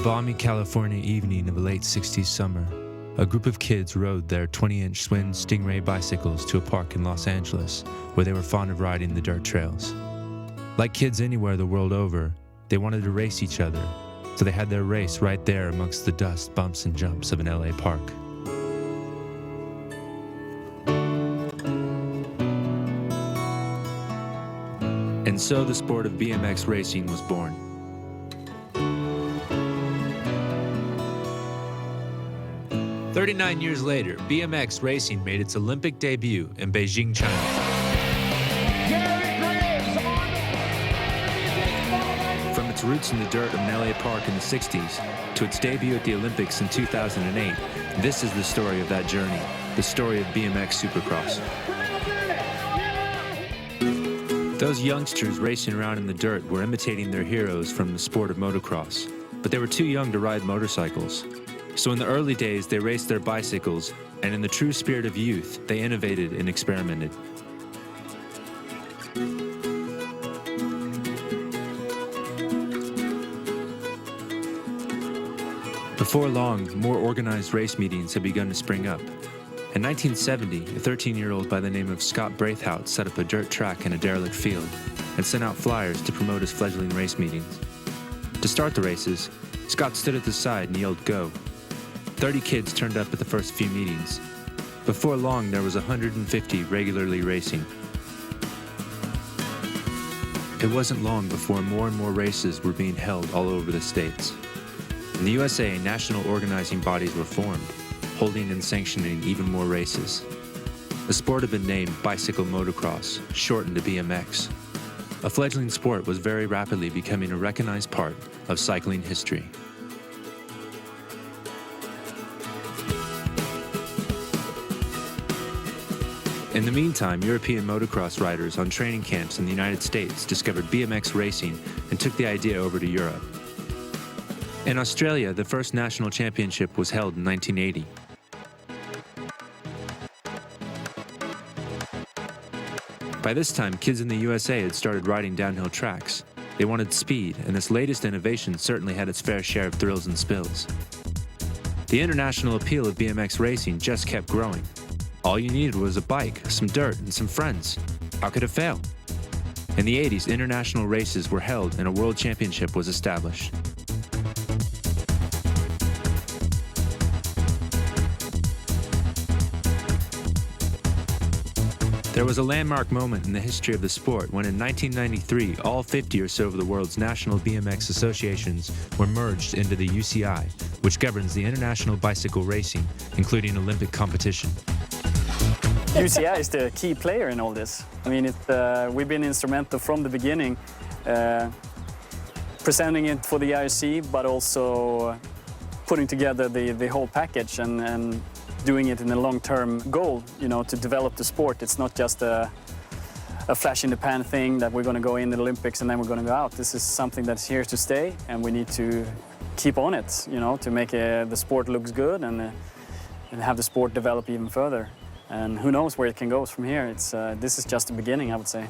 balmy California evening of a late 60s summer, a group of kids rode their 20-inch Schwinn Stingray bicycles to a park in Los Angeles where they were fond of riding the dirt trails. Like kids anywhere the world over, they wanted to race each other, so they had their race right there amongst the dust, bumps, and jumps of an LA park. And so the sport of BMX racing was born. "39 years later, BMX racing made its Olympic debut in Beijing, China. From its roots in the dirt of an LA park in the 60s to its debut at the Olympics in 2008, this is the story of that journey, the story of BMX Supercross. Those youngsters racing around in the dirt were imitating their heroes from the sport of motocross, but they were too young to ride motorcycles. So in the early days, they raced their bicycles, and in the true spirit of youth, they innovated and experimented. Before long, more organized race meetings had begun to spring up. In 1970, a 13-year-old by the name of Scott Braithwaite set up a dirt track in a derelict field and sent out flyers to promote his fledgling race meetings. To start the races, Scott stood at the side and yelled, "Go." 30 kids turned up at the first few meetings. Before long, there was 150 regularly racing. It wasn't long before more and more races were being held all over the states. In the USA, national organizing bodies were formed, holding and sanctioning even more races. The sport had been named bicycle motocross, shortened to BMX. A fledgling sport was very rapidly becoming a recognized part of cycling history. In the meantime, European motocross riders on training camps in the United States discovered BMX racing and took the idea over to Europe. In Australia, the first national championship was held in 1980. By this time, kids in the USA had started riding downhill tracks. They wanted speed, and this latest innovation certainly had its fair share of thrills and spills. The international appeal of BMX racing just kept growing. All you needed was a bike, some dirt, and some friends. How could it fail? In the 80s, international races were held and a world championship was established. There was a landmark moment in the history of the sport when in 1993, all 50 or so of the world's national BMX associations were merged into the UCI, which governs the international bicycle racing, including Olympic competition. UCI is the key player in all this. I mean, we've been instrumental from the beginning, presenting it for the IRC, but also putting together the whole package and doing it in a long-term goal, you know, to develop the sport. It's not just a flash in the pan thing that we're going to go in the Olympics and then we're going to go out. This is something that's here to stay, and we need to keep on it, you know, to make the sport looks good and have the sport develop even further. And who knows where it can go from here. This is just the beginning, I would say.